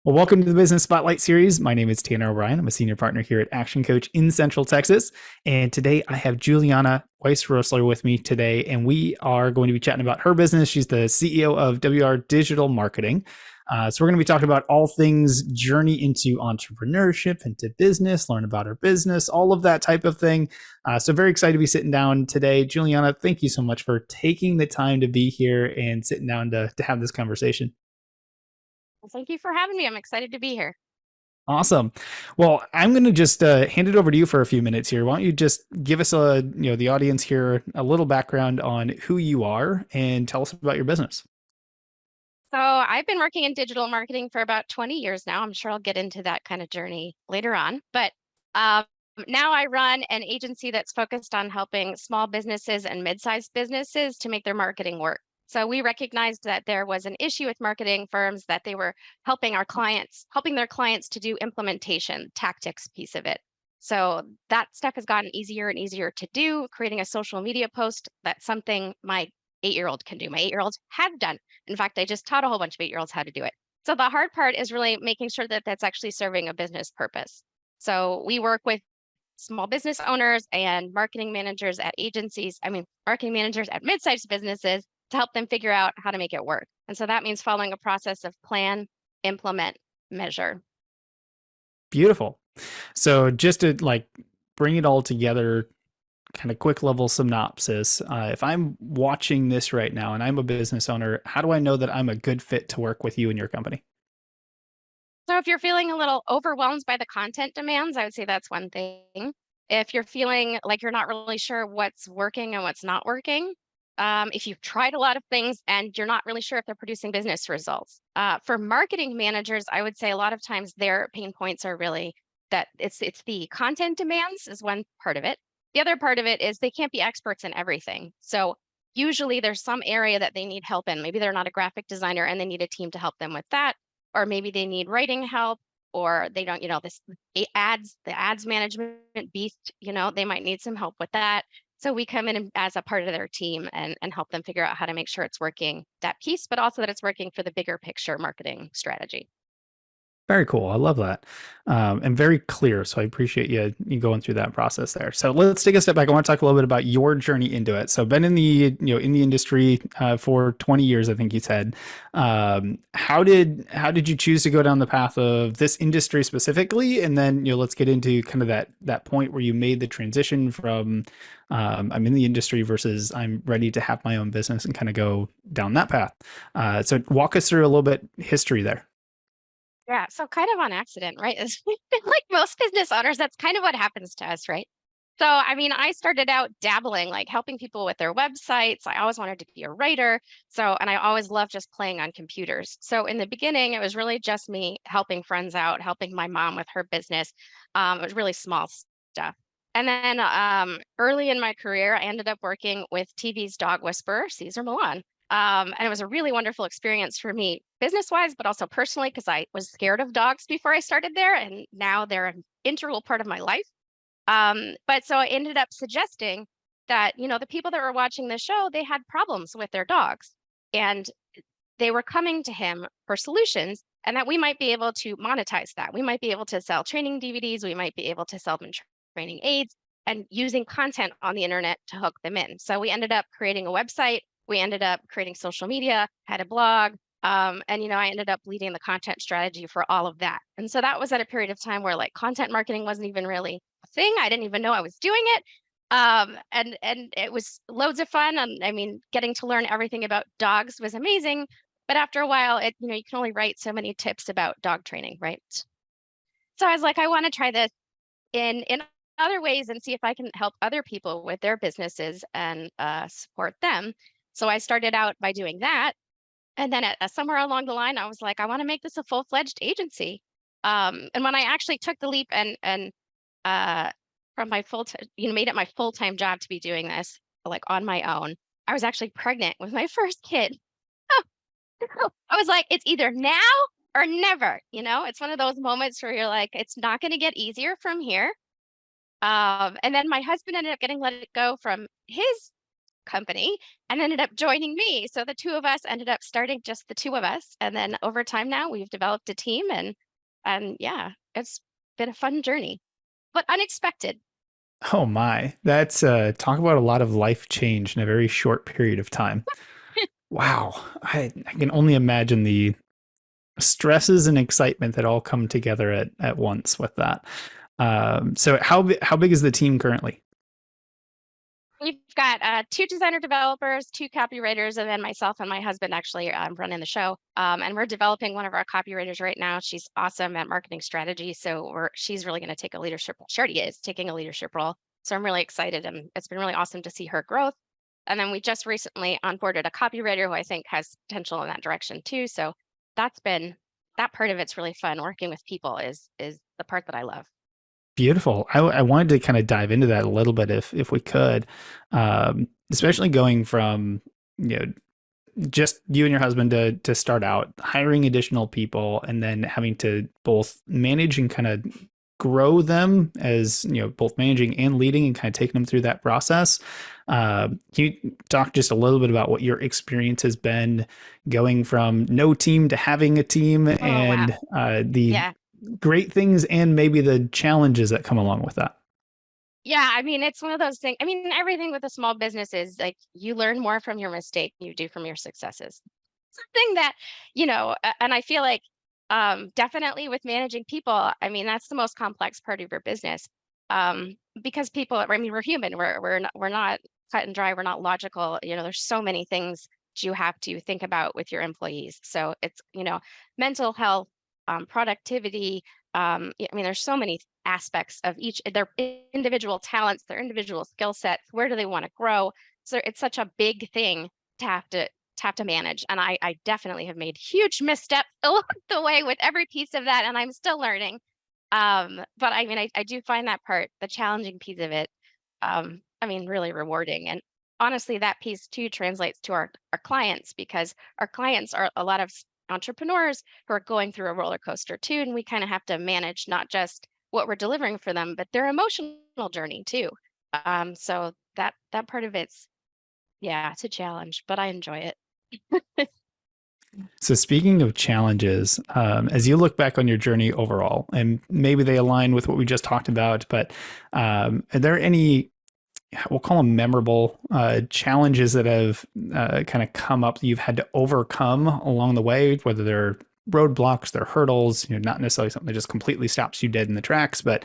Well, welcome to the Business Spotlight series. My name is Tanner O'Brien. I'm a senior partner here at ActionCOACH in Central Texas. And today I have Juliana Weiss-Roessler with me today, and we are going to be chatting about her business. She's the CEO of WR Digital Marketing. So we're going to be talking about all things journey into entrepreneurship, into business, learn about her business, all of that type of thing. So very excited to be sitting down today. Juliana, thank you so much for taking the time to be here and sitting down to have this conversation. Well, thank you for having me. I'm excited to be here. Awesome. Well, I'm going to just hand it over to you for a few minutes here. Why don't you just give us the audience here a little background on who you are and tell us about your business. So, I've been working in digital marketing for about 20 years now. I'm sure I'll get into that kind of journey later on. But um, now I run an agency that's focused on helping small businesses and mid-sized businesses to make their marketing work. So, we recognized that there was an issue with marketing firms that they were helping their clients to do implementation, tactics piece of it. So that stuff has gotten easier and easier to do. Creating a social media post, that's something my 8-year-old can do. My 8-year-old had done. In fact, I just taught a whole bunch of 8-year-olds how to do it. So the hard part is really making sure that that's actually serving a business purpose. So we work with small business owners and marketing managers at marketing managers at mid-sized businesses to help them figure out how to make it work. And so that means following a process of plan, implement, measure. Beautiful. So just to bring it all together, kind of quick level synopsis. If I'm watching this right now and I'm a business owner, how do I know that I'm a good fit to work with you and your company? So if you're feeling a little overwhelmed by the content demands, I would say that's one thing. If you're feeling like you're not really sure what's working and what's not working, if you've tried a lot of things and you're not really sure if they're producing business results. For marketing managers, I would say a lot of times their pain points are really that it's the content demands is one part of it. The other part of it is they can't be experts in everything. So usually there's some area that they need help in. Maybe they're not a graphic designer and they need a team to help them with that, or maybe they need writing help, or they don't, the ads management beast, they might need some help with that. So we come in as a part of their team and help them figure out how to make sure it's working that piece, but also that it's working for the bigger picture marketing strategy. Very cool. I love that. And very clear. So I appreciate you going through that process there. So let's take a step back. I want to talk a little bit about your journey into it. So been in the industry for 20 years, I think you said. How did you choose to go down the path of this industry specifically? And then let's get into kind of that point where you made the transition from I'm in the industry versus I'm ready to have my own business and kind of go down that path. So walk us through a little bit history there. Yeah, so kind of on accident, right? Like most business owners, that's kind of what happens to us, right? So, I started out dabbling, like helping people with their websites. I always wanted to be a writer. So, and I always loved just playing on computers. So, in the beginning, it was really just me helping friends out, helping my mom with her business. It was really small stuff. And then early in my career, I ended up working with TV's dog whisperer, Caesar Milan. And it was a really wonderful experience for me, business wise, but also personally, because I was scared of dogs before I started there. And now they're an integral part of my life. But so I ended up suggesting that, the people that were watching the show, they had problems with their dogs and they were coming to him for solutions, and that we might be able to monetize that. We might be able to sell training DVDs. We might be able to sell them training aids and using content on the internet to hook them in. So we ended up creating a website. We ended up creating social media, had a blog, and I ended up leading the content strategy for all of that. And so that was at a period of time where like content marketing wasn't even really a thing. I didn't even know I was doing it. And it was loads of fun. And getting to learn everything about dogs was amazing. But after a while, you can only write so many tips about dog training, right? So I was like, I want to try this in other ways and see if I can help other people with their businesses and support them. So I started out by doing that. And then somewhere along the line, I was like, I want to make this a full-fledged agency. And when I actually took the leap and uh, from my made it my full-time job to be doing this, like on my own, I was actually pregnant with my first kid. I was like, it's either now or never. It's one of those moments where you're like, it's not going to get easier from here. And then my husband ended up getting let go from his company and ended up joining me. So the two of us ended up starting just the two of us. And then over time now we've developed a team and yeah, it's been a fun journey, but unexpected. Oh my, that's talk about a lot of life change in a very short period of time. Wow, I can only imagine the stresses and excitement that all come together at once with that. So how big is the team currently? We've got two designer developers, two copywriters, and then myself and my husband actually running the show. And we're developing one of our copywriters right now. She's awesome at marketing strategy. So she's really going to take a leadership role. She already is taking a leadership role. So I'm really excited. And it's been really awesome to see her growth. And then we just recently onboarded a copywriter who I think has potential in that direction too. So that's been that part of it's really fun. Working with people is the part that I love. Beautiful. I wanted to kind of dive into that a little bit if we could, especially going from you know just you and your husband to start out hiring additional people and then having to both manage and kind of grow them as both managing and leading and kind of taking them through that process. Can you talk just a little bit about what your experience has been going from no team to having a team Oh, wow. and the Yeah. great things and maybe the challenges that come along with that? Yeah, I mean, it's one of those things. I mean, everything with a small business is like you learn more from your mistake than you do from your successes. Something that, and I feel like definitely with managing people, I mean, that's the most complex part of your business. Because people, I mean, we're human. We're not cut and dry. We're not logical. There's so many things you have to think about with your employees. So it's, mental health, productivity, I mean, there's so many aspects of each their individual talents, their individual skill sets. Where do they want to grow? So it's such a big thing to have to manage. And I definitely have made huge missteps along the way with every piece of that, and I'm still learning. But I mean, I do find that part, the challenging piece of it, I mean, really rewarding. And honestly, that piece too translates to our clients because our clients are a lot of entrepreneurs who are going through a roller coaster too. And we kind of have to manage not just what we're delivering for them, but their emotional journey too. So that part of it's yeah, it's a challenge, but I enjoy it. So speaking of challenges, as you look back on your journey overall, and maybe they align with what we just talked about, but are there any, we'll call them memorable challenges that have kind of come up that you've had to overcome along the way, whether they're roadblocks, they're hurdles, not necessarily something that just completely stops you dead in the tracks, but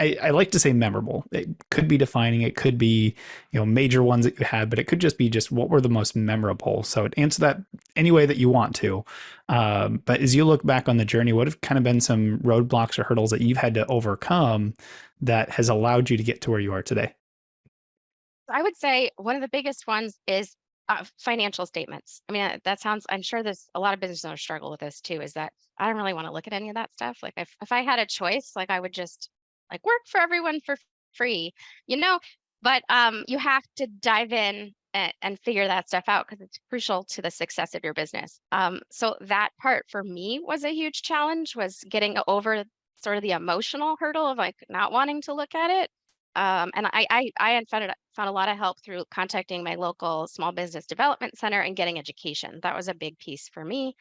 I like to say memorable. It could be defining. It could be, major ones that you had, but it could just be just what were the most memorable. So answer that any way that you want to. But as you look back on the journey, what have kind of been some roadblocks or hurdles that you've had to overcome that has allowed you to get to where you are today? I would say one of the biggest ones is financial statements. I mean, that sounds, I'm sure there's a lot of business owners struggle with this too, is that I don't really want to look at any of that stuff. Like if I had a choice, like I would just like work for everyone for free, you know, but you have to dive in and figure that stuff out because it's crucial to the success of your business. So that part for me was a huge challenge was getting over sort of the emotional hurdle of like not wanting to look at it. And I had found a lot of help through contacting my local small business development center and getting education. That was a big piece for me.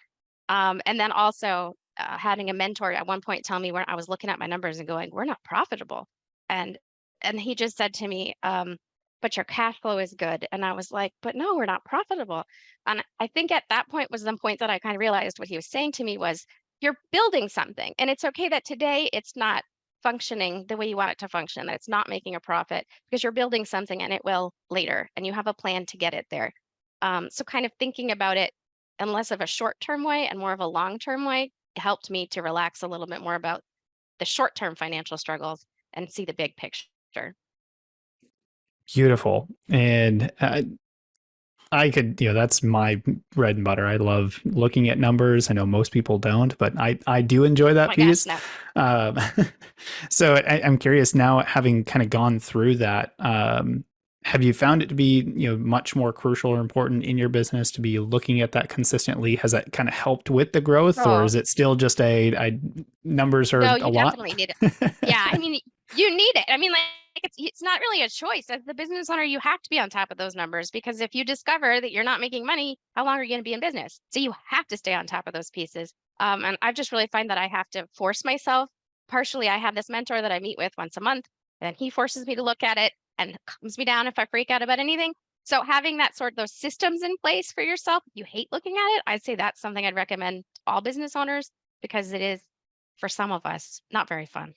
And then also having a mentor at one point tell me when I was looking at my numbers and going, "We're not profitable," and and he just said to me, "But your cash flow is good," and I was like, "But no, we're not profitable." And I think at that point was the point that I kind of realized what he was saying to me was, "You're building something, and it's okay that today it's not." Functioning the way you want it to function, that it's not making a profit because you're building something and it will later and you have a plan to get it there. So kind of thinking about it in less of a short-term way and more of a long-term way helped me to relax a little bit more about the short-term financial struggles and see the big picture. Beautiful. And I could, that's my bread and butter. I love looking at numbers. I know most people don't, but I do enjoy Oh that my gosh, piece. no. Um, so I'm curious now, having kind of gone through that, have you found it to be, much more crucial or important in your business to be looking at that consistently? Has that kind of helped with the growth, or Oh, is it still just numbers are no, a you lot? definitely need it. Yeah, I mean, you need it. I mean, like it's not really a choice. As the business owner, you have to be on top of those numbers, because if you discover that you're not making money, how long are you going to be in business? So you have to stay on top of those pieces. And I've just really find that I have to force myself. Partially, I have this mentor that I meet with once a month, and he forces me to look at it and calms me down if I freak out about anything. So having that sort of those systems in place for yourself, if you hate looking at it, I'd say that's something I'd recommend to all business owners, because it is, for some of us, not very fun.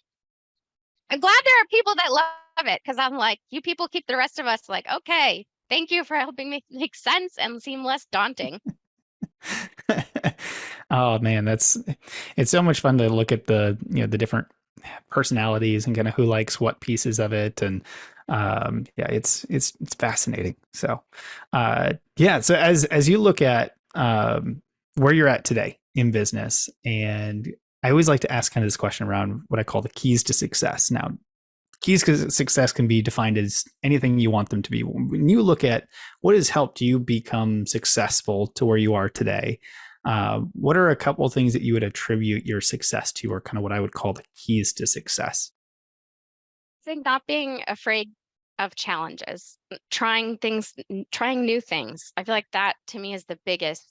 I'm glad there are people that love it, because I'm like, you people keep the rest of us like, okay, thank you for helping me make sense and seem less daunting. Oh man, it's so much fun to look at the the different personalities and kind of who likes what pieces of it, and yeah, it's fascinating. So yeah, so as you look at where you're at today in business, and I always like to ask kind of this question around what I call the keys to success. Now, keys to success can be defined as anything you want them to be. When you look at what has helped you become successful to where you are today, what are a couple of things that you would attribute your success to, or kind of what I would call the keys to success? I think not being afraid of challenges, trying things, trying new things. I feel like that to me is the biggest.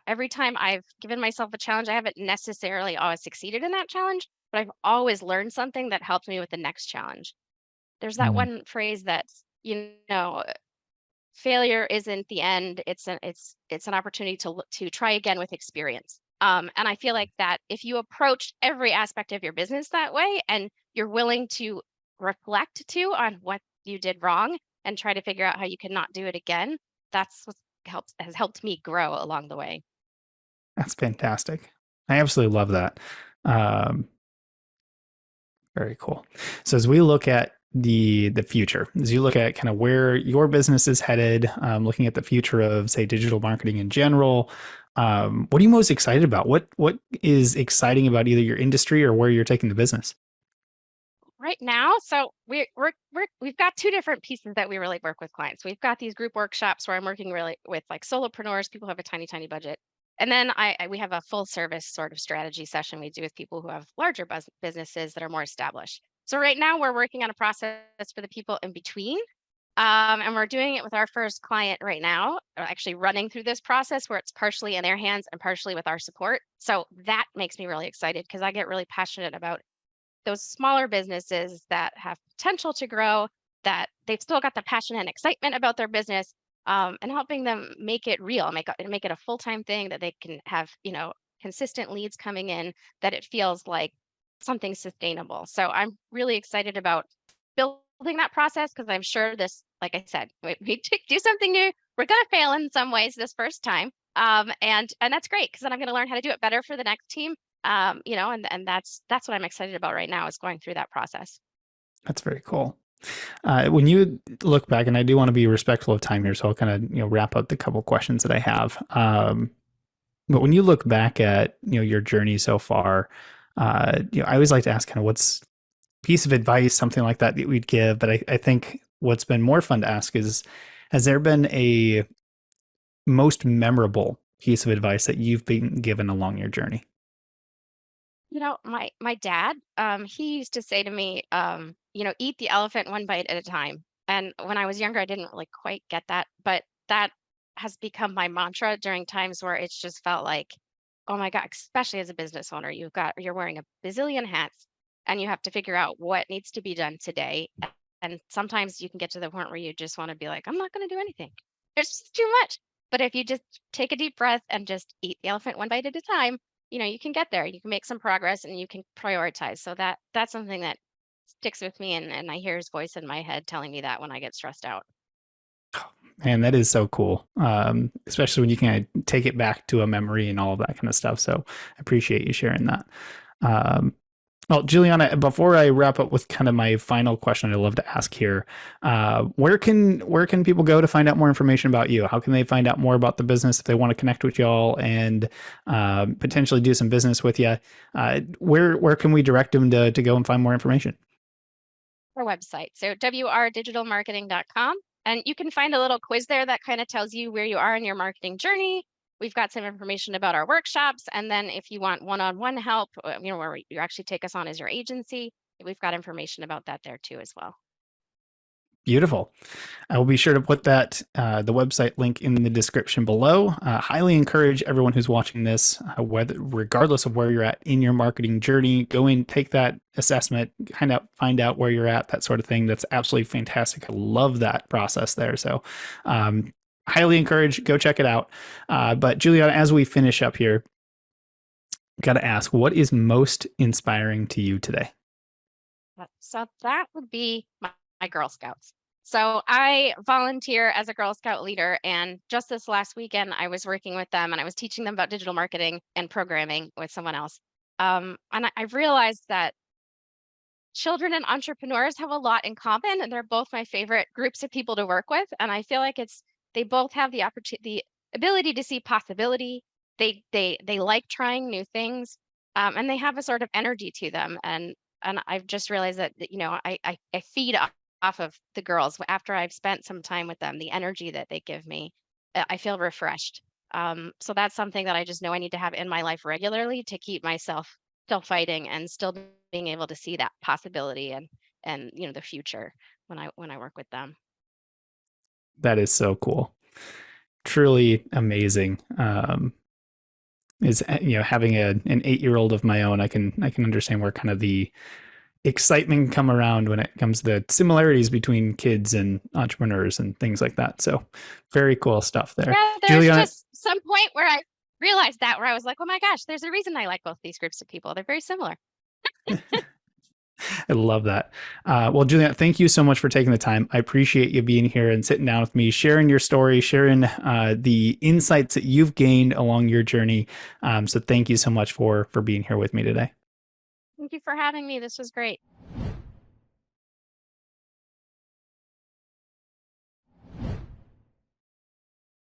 Every time I've given myself a challenge, I haven't necessarily always succeeded in that challenge, but I've always learned something that helped me with the next challenge. There's that Mm, one phrase that's, failure isn't the end. It's an opportunity to try again with experience. And I feel like that if you approach every aspect of your business that way, and you're willing to reflect too on what you did wrong and try to figure out how you can not do it again, that's what has helped me grow along the way. that's fantastic. I absolutely love that. Um, Very cool. So as we look at the future, as you look at kind of where your business is headed, looking at the future of say digital marketing in general, what are you most excited about? What is exciting about either your industry or where you're taking the business? Right now, so we've got two different pieces that we really work with clients. We've got these group workshops where I'm working really with like solopreneurs, people who have a tiny budget. And then we have a full service sort of strategy session we do with people who have larger businesses that are more established. So right now we're working on a process for the people in between. And we're doing it with our first client right now, actually running through this process where it's partially in their hands and partially with our support. So that makes me really excited, because I get really passionate about those smaller businesses that have potential to grow, that they've still got the passion and excitement about their business, and helping them make it real, make it a full-time thing that they can have, consistent leads coming in, that it feels like something sustainable. So I'm really excited about building that process, because I'm sure this, like I said, we do something new. We're going to fail in some ways this first time. And that's great, because then I'm going to learn how to do it better for the next team. And that's what I'm excited about right now, is going through that process. That's very cool. When you look back, and I do want to be respectful of time here, so I'll kind of wrap up the couple questions that I have. But when you look back at your journey so far, I always like to ask kind of what's piece of advice, something like that that we'd give. But I think what's been more fun to ask is, has there been a most memorable piece of advice that you've been given along your journey? My dad, he used to say to me, eat the elephant one bite at a time. And when I was younger, I didn't really quite get that, but that has become my mantra during times where it's just felt like, oh my God, especially as a business owner, you're wearing a bazillion hats, and you have to figure out what needs to be done today. And sometimes you can get to the point where you just want to be like, I'm not going to do anything. It's just too much. But if you just take a deep breath and just eat the elephant one bite at a time, you can get there. You can make some progress, and you can prioritize. So that's something that sticks with me, and I hear his voice in my head telling me that when I get stressed out. Man, that is so cool. Especially when you can take it back to a memory and all of that kind of stuff. So I appreciate you sharing that. Um, well, Juliana, before I wrap up with kind of my final question, I'd love to ask here, where can people go to find out more information about you? How can they find out more about the business if they want to connect with y'all and potentially do some business with you? Where can we direct them to go and find more information? Our website, so wrdigitalmarketing.com, and you can find a little quiz there that kind of tells you where you are in your marketing journey. We've got some information about our workshops, and then if you want one-on-one help, where you actually take us on as your agency, we've got information about that there too as well. Beautiful. I will be sure to put that the website link in the description below. Highly encourage everyone who's watching this, whether regardless of where you're at in your marketing journey, go in, take that assessment, kind of find out where you're at, that sort of thing. That's absolutely fantastic. I love that process there. So, highly encourage, go check it out. But Juliana, as we finish up here, got to ask, what is most inspiring to you today? So that would be my Girl Scouts. So I volunteer as a Girl Scout leader, and just this last weekend, I was working with them and I was teaching them about digital marketing and programming with someone else. And I've realized that children and entrepreneurs have a lot in common, and they're both my favorite groups of people to work with. And I feel like they both have the opportunity, the ability to see possibility. They like trying new things, and they have a sort of energy to them. And I've just realized that I feed off of the girls after I've spent some time with them. The energy that they give me, I feel refreshed. So that's something that I just know I need to have in my life regularly to keep myself still fighting and still being able to see that possibility and the future when I work with them. That is so cool. Truly amazing. Is having an 8-year-old of my own, I can understand where kind of the excitement come around when it comes to the similarities between kids and entrepreneurs and things like that. So very cool stuff there. Yeah, there's Juliana, just some point where I realized that where I was like, oh my gosh, there's a reason I like both these groups of people. They're very similar. I love that. Well, Juliana, thank you so much for taking the time. I appreciate you being here and sitting down with me, sharing your story, sharing the insights that you've gained along your journey. So thank you so much for being here with me today. Thank you for having me. This was great.